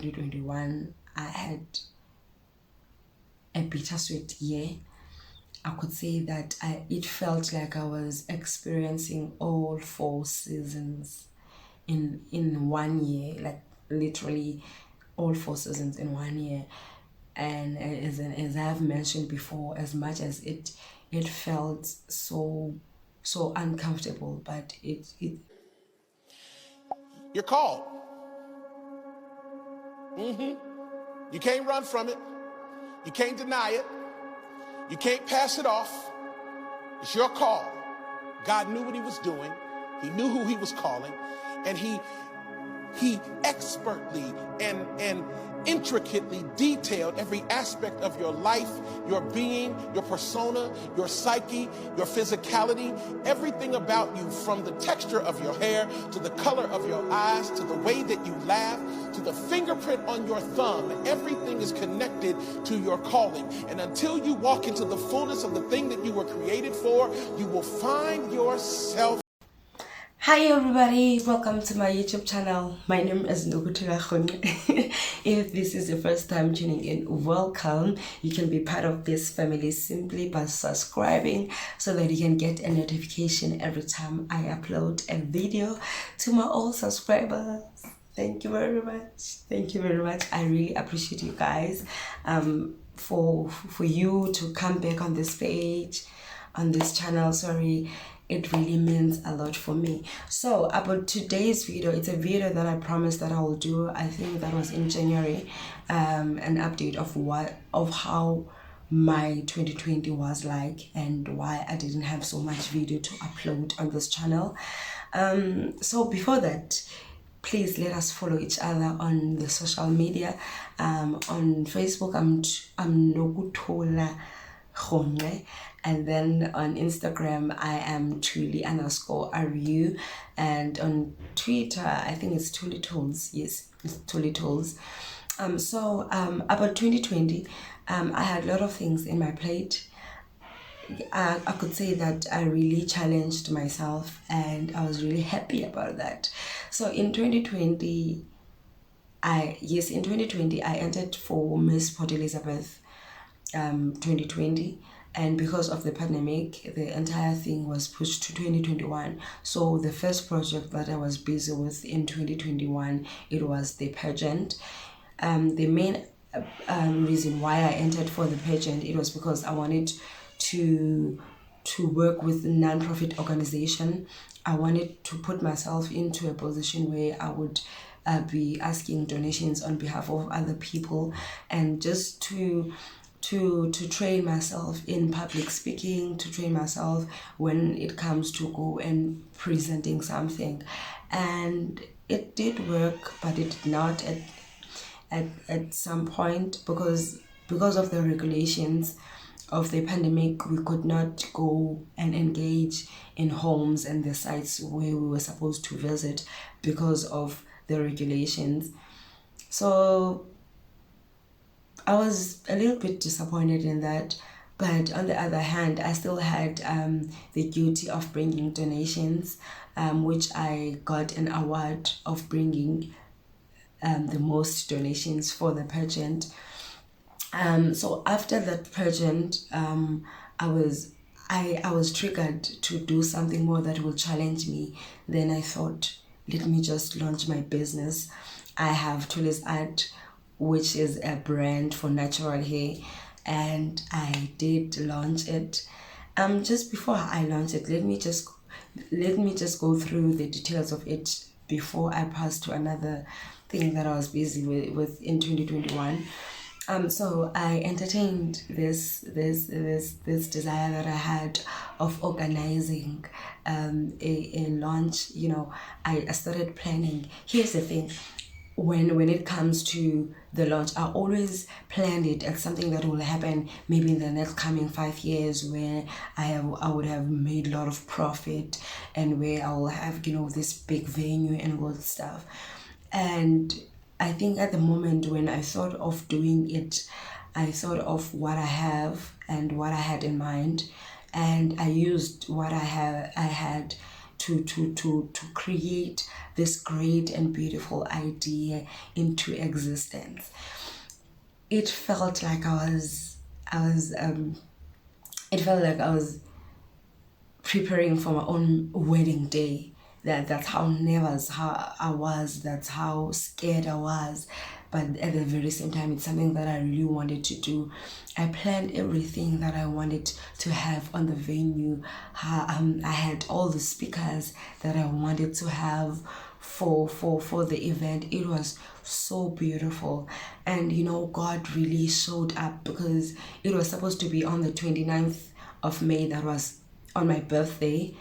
2021, I had a bittersweet year. I could say that it felt like I was experiencing all 4 seasons in 1 year, like literally all 4 seasons in 1 year. And as I've mentioned before, as much as it felt so uncomfortable, but it You're called. You can't run from it. You can't deny it. You can't pass it off. It's your call. God knew what he was doing. He knew who he was calling. And he expertly and intricately detailed every aspect of your life, your being, your persona, your psyche, your physicality, everything about you, from the texture of your hair to the color of your eyes to the way that you laugh to the fingerprint on your thumb. Everything is connected to your calling. And until you walk into the fullness of the thing that you were created for, you will find yourself. Hi everybody, welcome to my YouTube channel. My name is Nogutula Khone. If this is your first time tuning in, welcome. You can be part of this family simply by subscribing so that you can get a notification every time I upload a video. To my old subscribers, thank you very much. Thank you very much. I really appreciate you guys. For you to come back on this page, on this channel, sorry, it really means a lot for me. So about today's video, it's a video that I promised that I will do. I think that was in January, an update of how my 2020 was like and why I didn't have so much video to upload on this channel. So before that, please let us follow each other on the social media. On Facebook, I'm Nogutula Khone, and then on Instagram I am Tuli_RU, and on Twitter I think it's Tulitools. Yes, it's Tulitools. So about 2020, I had a lot of things in my plate. I could say that I really challenged myself and I was really happy about that. So in 2020 I entered for Miss Port Elizabeth 2020, and because of the pandemic the entire thing was pushed to 2021. So the first project that I was busy with in 2021, it was the pageant. The main reason why I entered for the pageant, it was because I wanted to work with a non-profit organization. I wanted to put myself into a position where I would be asking donations on behalf of other people, and just to train myself in public speaking, to train myself when it comes to go and presenting something. And it did work, but it did not at some point, because of the regulations of the pandemic. We could not go and engage in homes and the sites where we were supposed to visit because of the regulations. So I was a little bit disappointed in that, but on the other hand, I still had the duty of bringing donations, which I got an award of bringing the most donations for the pageant. So after that pageant, I was triggered to do something more that will challenge me. Then I thought, let me just launch my business. I have Tuli's Art, which is a brand for natural hair, and I did launch it. Just before I launch it, let me just go through the details of it before I pass to another thing that I was busy with in 2021. So I entertained this desire that I had of organizing a launch. You know, I started planning. Here's the thing. When it comes to the launch, I always planned it as something that will happen maybe in the next coming 5 years, where I would have made a lot of profit, and where I will have, you know, this big venue and all stuff. And I think at the moment when I thought of doing it, I thought of what I have and what I had in mind, and I used what I had to create this great and beautiful idea into existence. It felt like it felt like I was preparing for my own wedding day. That's how nervous how I was, that's how scared I was. But at the very same time, it's something that I really wanted to do. I planned everything that I wanted to have on the venue. I had all the speakers that I wanted to have for the event. It was so beautiful. And God really showed up, because it was supposed to be on the 29th of May. That was on my birthday.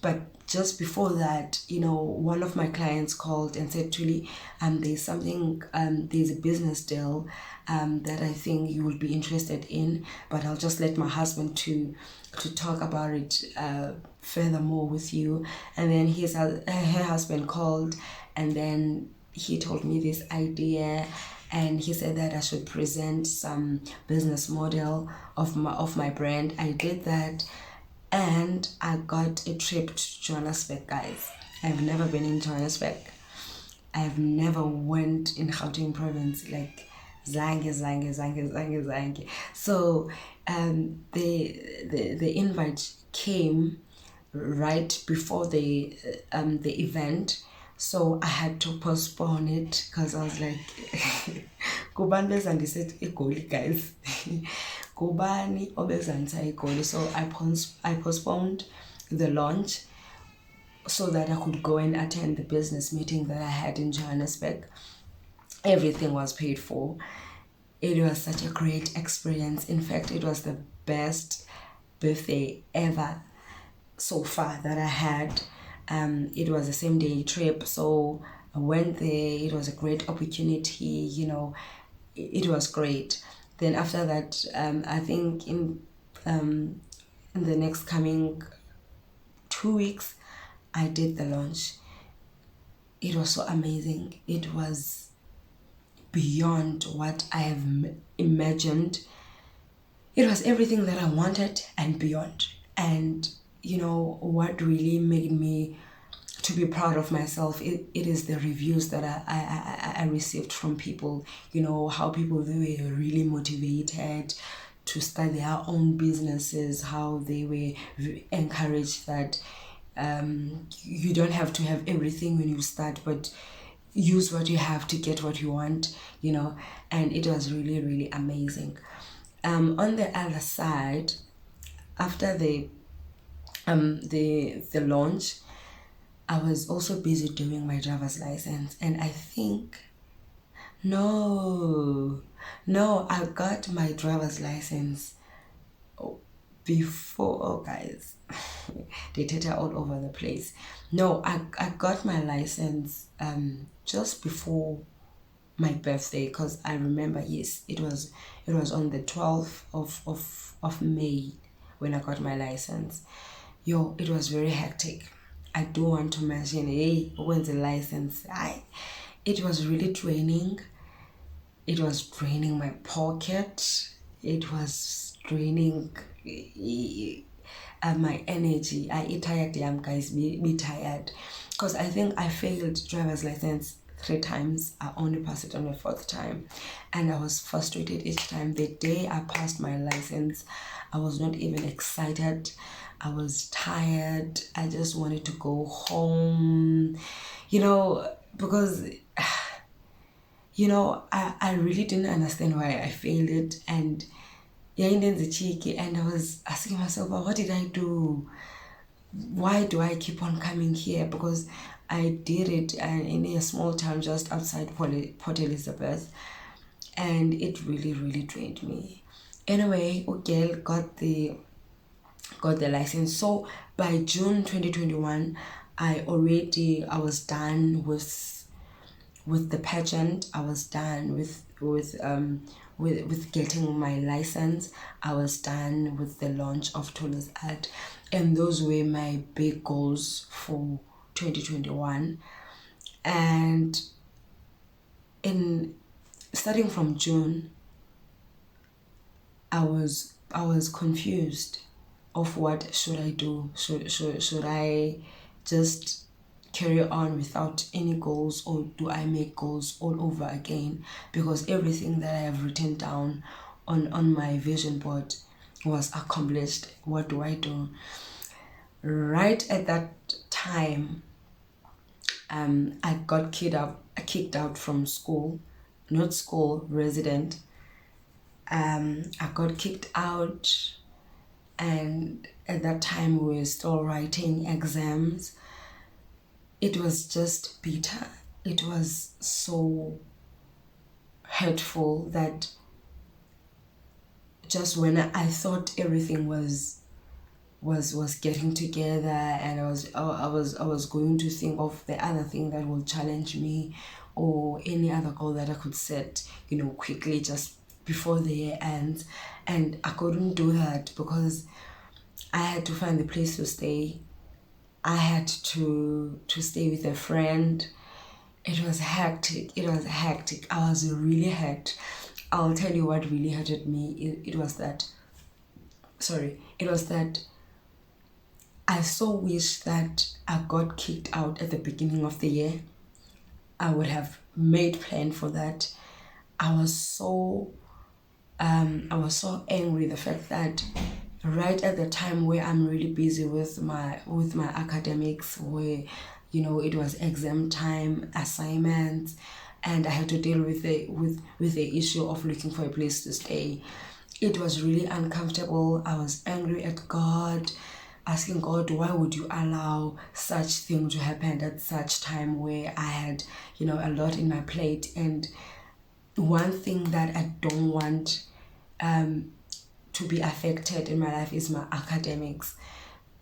But just before that, one of my clients called and said, Julie, there's a business deal that I think you will be interested in, but I'll just let my husband to talk about it furthermore with you. And then her husband called, and then he told me this idea, and he said that I should present some business model of my brand. I did that, and I got a trip to Johannesburg, guys. I've never been in Johannesburg. I've never went in Gauteng province, like zange. So the invite came right before the event, so I had to postpone it, because I was like, kubani bezandise eGoli, guys. Kubani obezandisa eGoli. So I postponed the launch so that I could go and attend the business meeting that I had in Johannesburg. Everything was paid for. It was such a great experience. In fact, it was the best birthday ever so far that I had. It was a same day trip, so I went there. It was a great opportunity, it was great. Then after that, I think in the next coming 2 weeks, I did the launch. It was so amazing. It was beyond what I have imagined. It was everything that I wanted and beyond. And what really made me to be proud of myself, it is the reviews that I received from people. How people, they were really motivated to start their own businesses, how they were encouraged that you don't have to have everything when you start, but use what you have to get what you want, and it was really, really amazing. On the other side, after the launch, I was also busy doing my driver's license, and I think I got my driver's license before. Oh, guys, they tatter all over the place. No, I got my license just before my birthday, because I remember, yes, it was on the 12th of May when I got my license. It was very hectic. I don't want to mention, hey, when's the license? It was really draining. It was draining my pocket. It was draining my energy. I tired, guys. Be tired, because I think I failed driver's license 3 times. I only passed it on the 4th time, and I was frustrated each time. The day I passed my license, I was not even excited. I was tired. I just wanted to go home, because I really didn't understand why I failed it. And and I was asking myself, well, what did I do? Why do I keep on coming here? Because I did it in a small town just outside Port Elizabeth, and it really, really drained me. Anyway, okay, got the license. So by June 2021, I was done with the pageant. I was done with getting my license. I was done with the launch of Tolu's Art, and those were my big goals for 2021. And starting from June, I was confused of what should I do. Should I just carry on without any goals, or do I make goals all over again? Because everything that I have written down on my vision board was accomplished. What do I do? Right at that time, I got kicked out from school, not school, resident. I got kicked out, and at that time we were still writing exams. It was just bitter. It was so hurtful that just when I thought everything was getting together, and I was going to think of the other thing that will challenge me, or any other goal that I could set, quickly, just before the year ends. And I couldn't do that because I had to find a place to stay. I had to stay with a friend. It was hectic. I was really hurt. I'll tell you what really hurted me. It was that I so wish that I got kicked out at the beginning of the year. I would have made plan for that. I was so angry, the fact that right at the time where I'm really busy with my academics, where it was exam time, assignments, and I had to deal with the issue of looking for a place to stay. It was really uncomfortable. I was angry at God, asking God, why would you allow such thing to happen at such time where I had a lot in my plate? And one thing that I don't want to be affected in my life is my academics.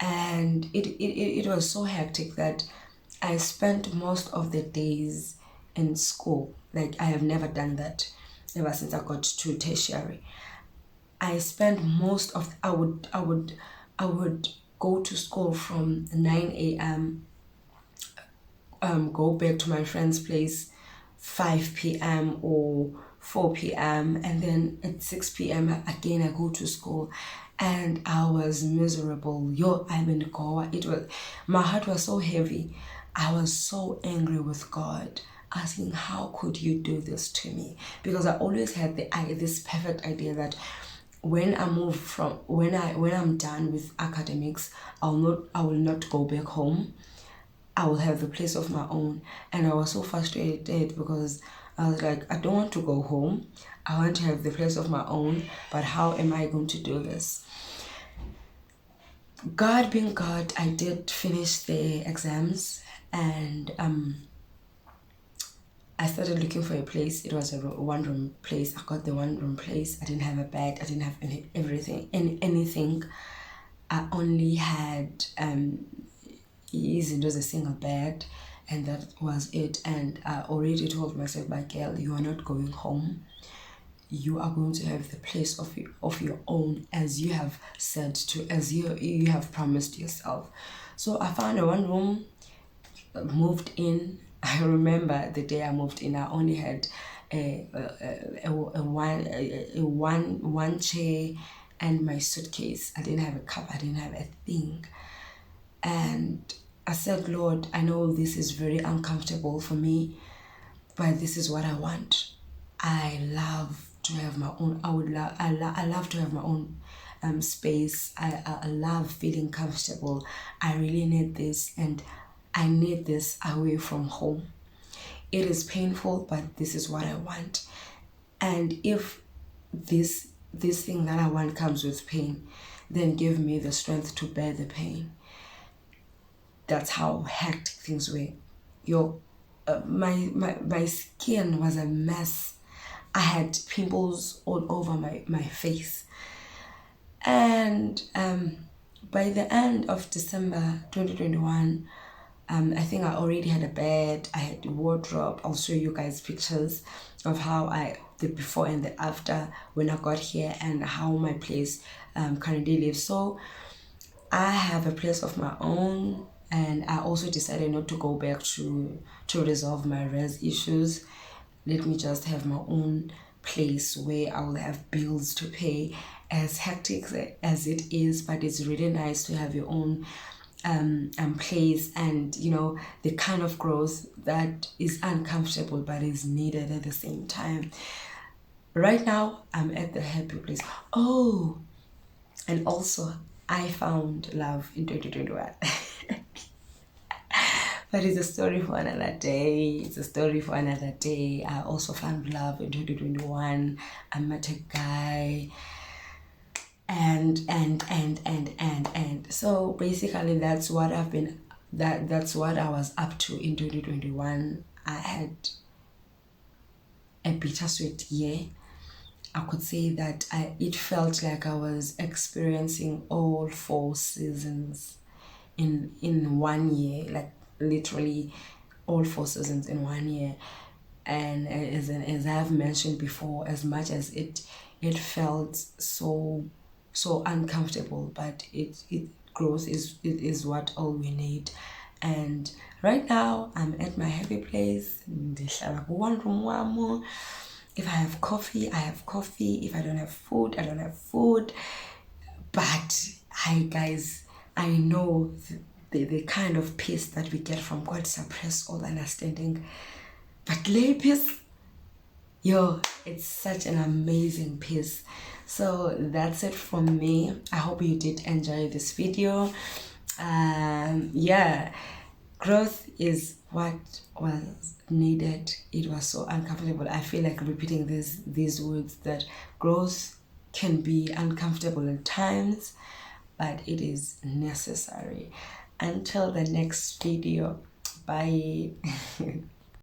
And it was so hectic that I spent most of the days in school. Like, I have never done that ever since I got to tertiary. I spent I would go to school from 9 a.m., go back to my friend's place 5 p.m. or 4 p.m. and then at 6 p.m. again I go to school, and I was miserable. I'm in Goa. My heart was so heavy. I was so angry with God, asking, how could you do this to me? Because I always had this perfect idea that when I'm done with academics, I will not go back home. I will have a place of my own. And I was so frustrated because I was like, I don't want to go home. I want to have the place of my own, but how am I going to do this? God being God, I did finish the exams, and I started looking for a place. It was a one-room place. I got the one-room place. I didn't have a bed. I didn't have anything. I only had it was a single bed, and that was it. And I already told myself, my girl, you are not going home. You are going to have the place of your own, as you have said as you have promised yourself. So I found a one room, moved in. I remember the day I moved in, I only had one chair and my suitcase. I didn't have a cup. I didn't have a thing. And I said, Lord, I know this is very uncomfortable for me, but this is what I want. I love to have my own. I love to have my own space. I love feeling comfortable. I really need this, and I need this away from home. It is painful, but this is what I want. And if this thing that I want comes with pain, then give me the strength to bear the pain. That's how hectic things were. My skin was a mess. I had pimples all over my face. And by the end of December 2021, I think I already had a bed. I had a wardrobe. I'll show you guys pictures of how the before and the after when I got here, and how my place currently lives. So I have a place of my own, and I also decided not to go back to resolve my res issues. Let me just have my own place where I'll have bills to pay, as hectic as it is, but it's really nice to have your own place, and you know, the kind of growth that is uncomfortable but is needed at the same time. Right now I'm at the happy place. Oh, and also I found love in 2021. But it's a story for another day. It's a story for another day. I also found love in 2021. I met a guy, and so basically that's what that's what I was up to in 2021. I had a bittersweet year. I could say that it felt like I was experiencing all 4 seasons in 1 year, like literally all 4 seasons in 1 year. And as I've mentioned before, as much as it felt so uncomfortable, but it growth is what all we need. And right now I'm at my happy place. One room. If I have coffee, I have coffee. If I don't have food, I don't have food. But I know the kind of peace that we get from God suppress all understanding. But lay peace, yo, it's such an amazing piece. So that's it from me. I hope you did enjoy this video. Yeah, growth is what was needed. It was so uncomfortable. I feel like repeating these words, that growth can be uncomfortable at times, but it is necessary. Until the next video, bye.